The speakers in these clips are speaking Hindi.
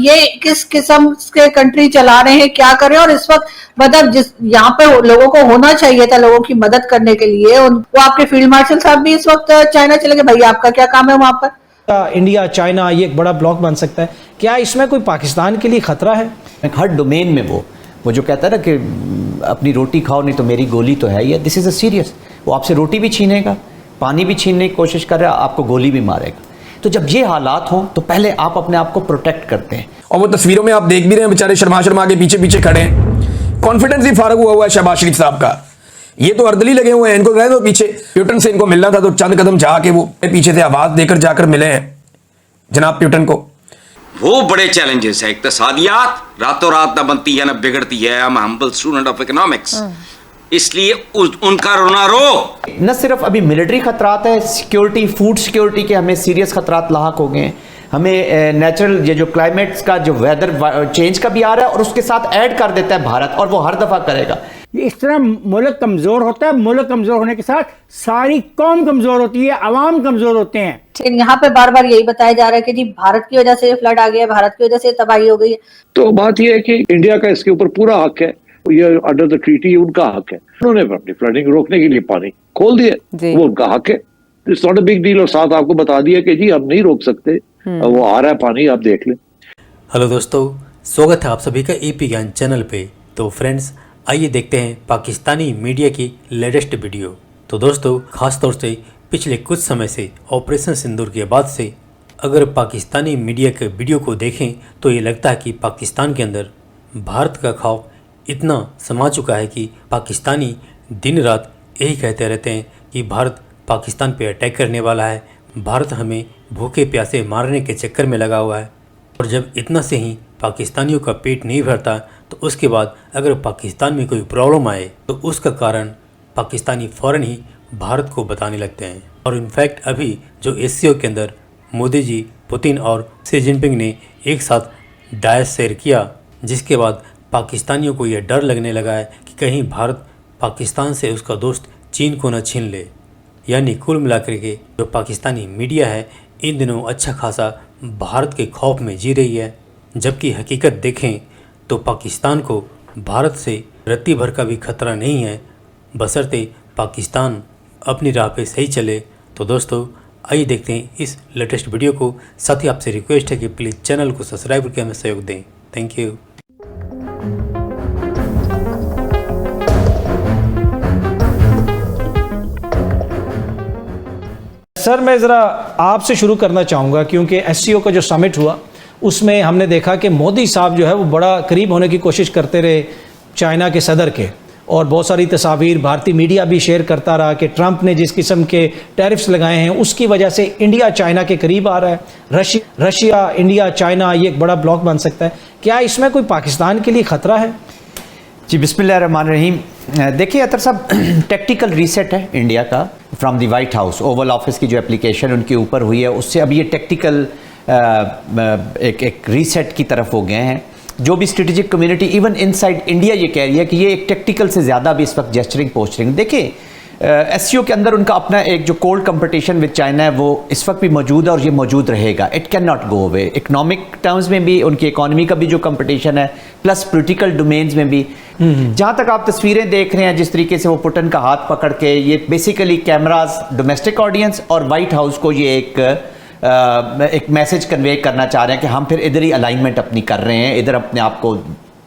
ये किस किस्म के कंट्री चला रहे हैं, क्या कर रहे हैं। और इस वक्त मतलब जिस यहाँ पे लोगों को होना चाहिए था लोगों की मदद करने के लिए, वो आपके फील्ड मार्शल साहब भी इस वक्त चाइना चले गए। भाई आपका क्या काम है वहां पर? इंडिया चाइना ये एक बड़ा ब्लॉक बन सकता है, क्या इसमें कोई पाकिस्तान के लिए खतरा है? हर डोमेन में वो जो कहता है ना कि अपनी रोटी खाओ नहीं तो मेरी गोली तो है ही है, दिस इज़ अ सीरियस। वो आपसे रोटी भी छीनेगा, पानी भी छीनने की कोशिश कर रहा है, आपको गोली भी मारेगा। तो जब ये हालात हों तो पहले आप अपने आप को प्रोटेक्ट करते हैं। और वो तस्वीरों में आप देख भी रहे हैं बेचारे शर्मा के पीछे पीछे खड़े हैं, कॉन्फिडेंस ही फारग हुआ है शहबाज शरीफ साहब का। ये तो अर्दली लगे हुए हैं, इनको रहे दो पीछे। प्यूटन से इनको मिलना था तो चंद कदम जाके वो पीछे से आवाज देकर जाकर मिले हैं जनाब प्यूटन को। वो बड़े चैलेंजेस है। इक्तसादियात रातों रात न बनती है न बिगड़ती है। I am humble student of economics, इसलिए उनका रोना रो। न सिर्फ अभी मिलिट्री खतरात है, सिक्योरिटी, फूड सिक्योरिटी के हमें सीरियस खतरात लाहक हो गए हैं। हमें नेचुरल ये जो क्लाइमेट्स का जो वेदर चेंज का भी आ रहा है और उसके साथ ऐड कर देता है भारत, और वो हर दफ़ा करेगा। इस तरह मुल्क कमज़ोर होता है, मुल्क कमज़ोर होने के साथ सारी कौम कमज़ोर होती है, अवाम कमज़ोर होते हैं। लेकिन यहाँ पे बार बार यही बताया जा रहा है कि जी भारत की वजह से ये फ्लड आ गया, भारत की वजह से तबाही हो गई है। तो बात यह है कि इंडिया का इसके ऊपर पूरा हक है, ये अंडर द ट्रीटी उनका हक है। उन्होंने अपनी फ्लडिंग रोकने के लिए पानी खोल दिया, वो उनका हक है, it's not a big deal. और साथ आपको बता दिया कि जी हम नहीं रोक सकते, वो आ रहा है पानी, आप देख लें। हेलो दोस्तों, स्वागत है आप सभी का एपी ज्ञान चैनल पे। तो फ्रेंड्स, आइए देखते हैं पाकिस्तानी मीडिया की लेटेस्ट वीडियो। तो दोस्तों, खास तौर से पिछले कुछ समय से ऑपरेशन सिंदूर के बाद से अगर पाकिस्तानी मीडिया के वीडियो को देखें तो ये लगता है कि पाकिस्तान के अंदर भारत का खौफ इतना समा चुका है कि पाकिस्तानी दिन रात यही कहते रहते हैं कि भारत पाकिस्तान पे अटैक करने वाला है, भारत हमें भूखे प्यासे मारने के चक्कर में लगा हुआ है। और जब इतना से ही पाकिस्तानियों का पेट नहीं भरता तो उसके बाद अगर पाकिस्तान में कोई प्रॉब्लम आए तो उसका कारण पाकिस्तानी फ़ौरन ही भारत को बताने लगते हैं। और इनफैक्ट अभी जो एससीओ के अंदर मोदी जी, पुतिन और शी जिनपिंग ने एक साथ डायस शेयर किया, जिसके बाद पाकिस्तानियों को यह डर लगने लगा है कि कहीं भारत पाकिस्तान से उसका दोस्त चीन को न छीन ले। यानी कुल मिलाकर के जो पाकिस्तानी मीडिया है इन दिनों अच्छा खासा भारत के खौफ में जी रही है, जबकि हकीकत देखें तो पाकिस्तान को भारत से रत्ती भर का भी खतरा नहीं है, बशर्ते पाकिस्तान अपनी राह पे सही चले। तो दोस्तों, आइए देखते हैं इस लेटेस्ट वीडियो को। साथ ही आपसे रिक्वेस्ट है कि प्लीज़ चैनल को सब्सक्राइब करके हमें सहयोग दें। Thank you. सर, मैं ज़रा आपसे शुरू करना चाहूँगा क्योंकि एससीओ का जो समिट हुआ उसमें हमने देखा कि मोदी साहब जो है वो बड़ा करीब होने की कोशिश करते रहे चाइना के सदर के, और बहुत सारी तस्वीर भारतीय मीडिया भी शेयर करता रहा कि ट्रंप ने जिस किस्म के टैरिफ्स लगाए हैं उसकी वजह से इंडिया चाइना के करीब आ रहा है। रशिया इंडिया चाइना ये एक बड़ा ब्लॉक बन सकता है, क्या इसमें कोई पाकिस्तान के लिए ख़तरा है? जी बिस्मिल्लाहिर्रहमानिर्रहीम। देखिए अतर साहब, टेक्टिकल रीसेट है इंडिया का from the white house. Oval office की जो एप्लीकेशन उनके ऊपर हुई है उससे अब ये टेक्टिकल एक रीसेट की तरफ हो गए हैं। जो भी strategic community even inside India ये कह रही है कि ये एक टेक्टिकल से ज़्यादा भी इस वक्त जेस्चरिंग पोस्टरिंग। देखिए एससीओ के अंदर उनका अपना एक जो कोल्ड कंपटीशन विद चाइना है वो इस वक्त भी मौजूद है और ये मौजूद रहेगा। It can not go away. Economic terms में भी उनकी इकॉनमी का भी जो कंपटीशन है, प्लस पोलिटिकल डोमेन्स में भी। जहाँ तक आप तस्वीरें देख रहे हैं जिस तरीके से वो पुतिन का हाथ पकड़ के, ये बेसिकली कैमराज डोमेस्टिक ऑडियंस और वाइट हाउस को ये एक मैसेज कन्वे करना चाह रहे हैं कि हम फिर इधर ही अलाइनमेंट अपनी कर रहे हैं, इधर अपने आप को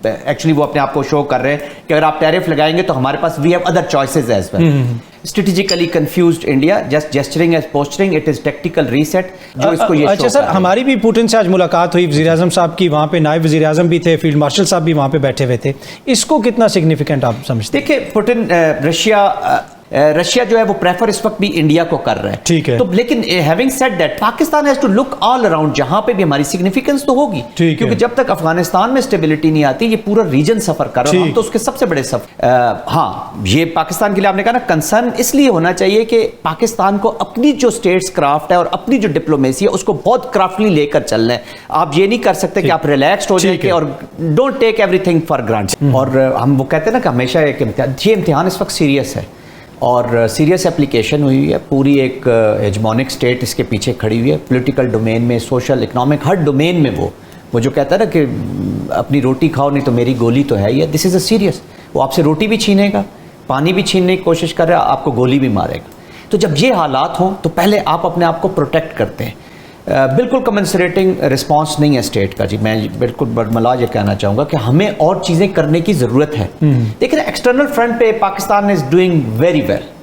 एक्चुअली वो अपने आप को शो कर रहे हैं कि अगर आप टैरिफ लगाएंगे तो हमारे पास we have other choices as well. Strategically confused India, just gesturing as posturing, it is tactical reset जो इसको ये अच्छा सर, हमारी भी पुतिन से आज मुलाकात हुई, वज़ीर आज़म साहब की, वहाँ पे नायब वज़ीर आज़म भी थे, फील्ड मार्शल साहब भी वहाँ पे बैठे हुए थे। इसको कितना सिग्निफिकेंट आप समझते? देखिए पुतिन रशिया जो है वो प्रेफर इस वक्त भी इंडिया को कर रहा है, ठीक है। तो लेकिन having said that Pakistan has to look all around, जहां पे भी हमारी सिग्निफिकेंस तो होगी, क्योंकि जब तक अफगानिस्तान में स्टेबिलिटी नहीं आती ये पूरा रीजन सफर कर रहा है, हम तो उसके सबसे बड़े सफर। हाँ, ये पाकिस्तान के लिए आपने कहा ना कंसर्न इसलिए होना चाहिए कि पाकिस्तान को अपनी जो स्टेट्स क्राफ्ट है और अपनी जो डिप्लोमेसी है उसको बहुत क्राफ्टली लेकर चलना है। आप ये नहीं कर सकते कि आप रिलैक्स्ड हो जाए और don't take everything for granted. और हम वो कहते हैं ना कि हमेशा एक इम्तिहान इस वक्त सीरियस है और सीरियस एप्लीकेशन हुई है। पूरी एक हेजमोनिक स्टेट इसके पीछे खड़ी हुई है, पॉलिटिकल डोमेन में, सोशल, इकोनॉमिक, हर डोमेन में वो वो जो कहता है ना कि अपनी रोटी खाओ नहीं तो मेरी गोली तो है ये, दिस इज़ अ सीरियस। वो आपसे रोटी भी छीनेगा, पानी भी छीनने की कोशिश कर रहा है, आपको गोली भी मारेगा। तो जब ये हालात हों तो पहले आप अपने आप को प्रोटेक्ट करते हैं। बिल्कुल कमेंसरेटिंग रिस्पांस नहीं है स्टेट का जी। मैं बिल्कुल बरमला ये कहना चाहूँगा कि हमें और चीज़ें करने की ज़रूरत है। लेकिन एक्सटर्नल फ्रंट पे Pakistan is doing very well.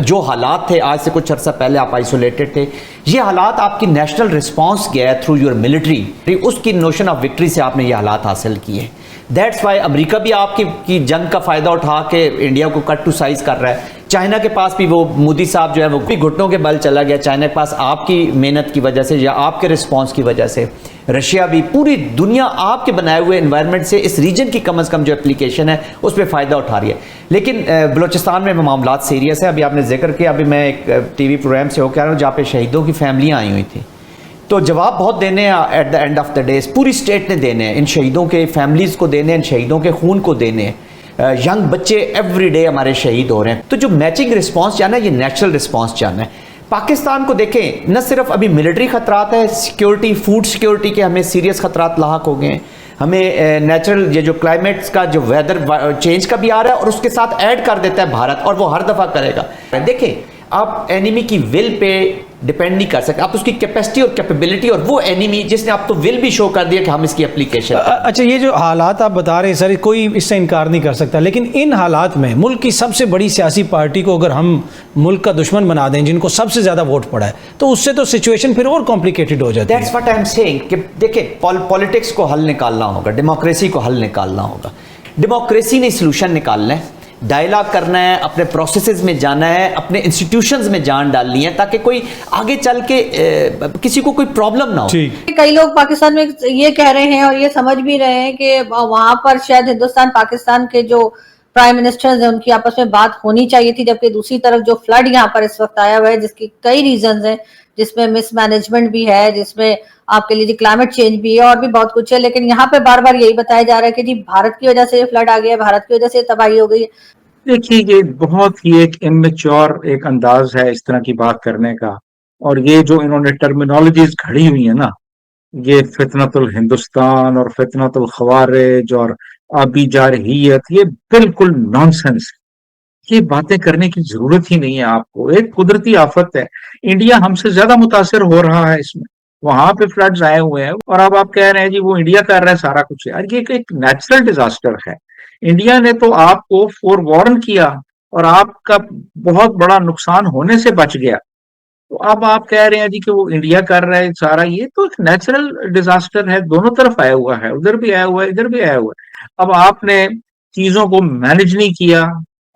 जो हालात थे आज से कुछ अर्सा पहले आप आइसोलेटेड थे, ये हालात आपकी नेशनल रिस्पांस किया है थ्रू योर मिलिट्री, उसकी नोशन ऑफ विक्ट्री से आपने ये हालात हासिल किए। दैट्स वाई अमेरिका भी आपकी जंग का फ़ायदा उठा के इंडिया को कट टू साइज कर रहा है। चाइना के पास भी वो मोदी साहब जो है वो भी घुटनों के बल चला गया चाइना के पास आपकी मेहनत की वजह से या आपके रिस्पांस की वजह से। रशिया भी, पूरी दुनिया आपके बनाए हुए एनवायरनमेंट से इस रीजन की कम से कम जो एप्लीकेशन है उस पर फ़ायदा उठा रही है। लेकिन बलूचिस्तान में मामला सीरियस है। अभी आपने जिक्र किया, अभी मैं एक टीवी प्रोग्राम से होकर आ रहा हूँ जहाँ पे शहीदों की फैमिलियाँ आई हुई थी। तो जवाब बहुत देने हैं at the end of the day, पूरी स्टेट ने देने हैं, इन शहीदों के फैमिलीज़ को देने हैं, इन शहीदों के खून को देने हैं। यंग बच्चे एवरी डे हमारे शहीद हो रहे हैं। तो जो मैचिंग रिस्पांस चाहना है, ये नेचुरल रिस्पांस चाहना है। पाकिस्तान को देखें, न सिर्फ अभी मिलिट्री खतरात है, सिक्योरिटी, फूड सिक्योरिटी के हमें सीरियस खतरात लाहक हो गए हैं। हमें नेचुरल ये जो क्लाइमेट्स का जो वेदर चेंज का भी आ रहा है और उसके साथ ऐड कर देता है भारत, और वो हर दफ़ा करेगा। देखें, आप एनिमी की विल पे डिपेंड नहीं कर सकते, आप उसकी कैपेसिटी और कैपेबिलिटी, और वो एनिमी जिसने आप तो विल भी शो कर दिया कि हम इसकी एप्लीकेशन। अच्छा, ये जो हालात आप बता रहे हैं सर, कोई इससे इनकार नहीं कर सकता, लेकिन इन हालात में मुल्क की सबसे बड़ी सियासी पार्टी को अगर हम मुल्क का दुश्मन बना दें, जिनको सबसे ज़्यादा वोट पड़ा है, तो उससे तो सिचुएशन फिर और कॉम्प्लिकेटेड हो जाती है। That's what I am saying कि देखिए, पॉलिटिक्स को हल निकालना होगा, डेमोक्रेसी को हल निकालना होगा। डेमोक्रेसी ने सोल्यूशन निकालना है, डायलॉग करना है, अपने प्रोसेसेस में जाना है, अपने इंस्टीट्यूशंस में जान डालनी है, ताकि कोई आगे चल के किसी को कोई प्रॉब्लम ना हो। कई लोग पाकिस्तान में ये कह रहे हैं और ये समझ भी रहे हैं कि वहां पर शायद हिंदुस्तान पाकिस्तान के जो प्राइम मिनिस्टर्स हैं उनकी आपस में बात होनी चाहिए थी, जबकि दूसरी तरफ जो फ्लड यहाँ पर इस वक्त आया हुआ है, जिसकी कई रीजंस हैं, जिसमें मिसमैनेजमेंट भी है, जिसमें आपके लिए क्लाइमेट चेंज भी है और भी बहुत कुछ है। लेकिन यहाँ पे बार बार यही बताया जा रहा है कि जी भारत की वजह से ये फ्लड आ गया, भारत की वजह से तबाही हो गई है। देखिए, ये बहुत ही एक इमेच्योर एक अंदाज है इस तरह की बात करने का, और ये जो इन्होंने टर्मिनोलॉजीज घड़ी हुई है ना, ये फितनतुल हिंदुस्तान और फितनतुल खवारिज और अभी जारहियत, ये बिल्कुल नॉनसेंस। ये बातें करने की जरूरत ही नहीं है आपको। एक कुदरती आफत है, इंडिया हमसे ज्यादा मुतासिर हो रहा है इसमें। वहां पे फ्लड्स आए हुए हैं और अब आप कह रहे हैं जी वो इंडिया कर रहा है सारा कुछ। यार ये एक नेचुरल डिजास्टर है। इंडिया ने तो आपको फोरवार्न किया और आपका बहुत बड़ा नुकसान होने से बच गया। तो अब आप कह रहे हैं जी कि वो इंडिया कर रहा है सारा। ये तो एक नेचुरल डिजास्टर है, दोनों तरफ आया हुआ है, उधर भी आया हुआ है, इधर भी आया हुआ है। अब आपने चीजों को मैनेज नहीं किया,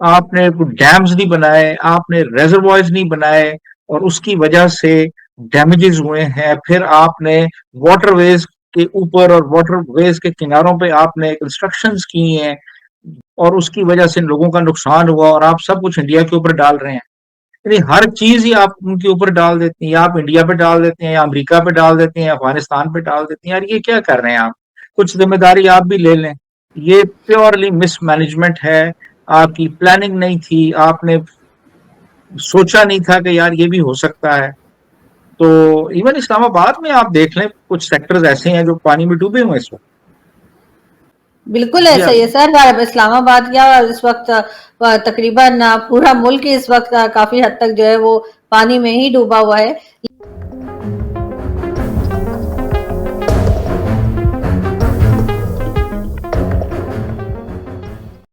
आपने डैम्स नहीं बनाए, आपने रेजर्वॉयर्स नहीं बनाए और उसकी वजह से डैमेजेस हुए हैं। फिर आपने वाटरवेज के ऊपर और वाटरवेज के किनारों पे आपने कंस्ट्रक्शंस की हैं और उसकी वजह से लोगों का नुकसान हुआ, और आप सब कुछ इंडिया के ऊपर डाल रहे हैं। यानी हर चीज ही आप उनके ऊपर डाल देते हैं, या आप इंडिया पे डाल देते हैं, या अमेरिका पे डाल देते हैं, या अफगानिस्तान पे डाल देते हैं। यार ये क्या कर रहे हैं आप? कुछ जिम्मेदारी आप भी ले लें। ये प्योरली मिसमैनेजमेंट है, आपकी प्लानिंग नहीं थी, आपने सोचा नहीं था कि यार ये भी हो सकता है। तो इवन इस्लामाबाद में आप देख लें, कुछ सेक्टर्स ऐसे हैं जो पानी में डूबे हुए इस वक्त। बिल्कुल ऐसा ही है सर। इस्लामाबाद या इस वक्त तकरीबन पूरा मुल्क इस वक्त काफी हद तक जो है वो पानी में ही डूबा हुआ है।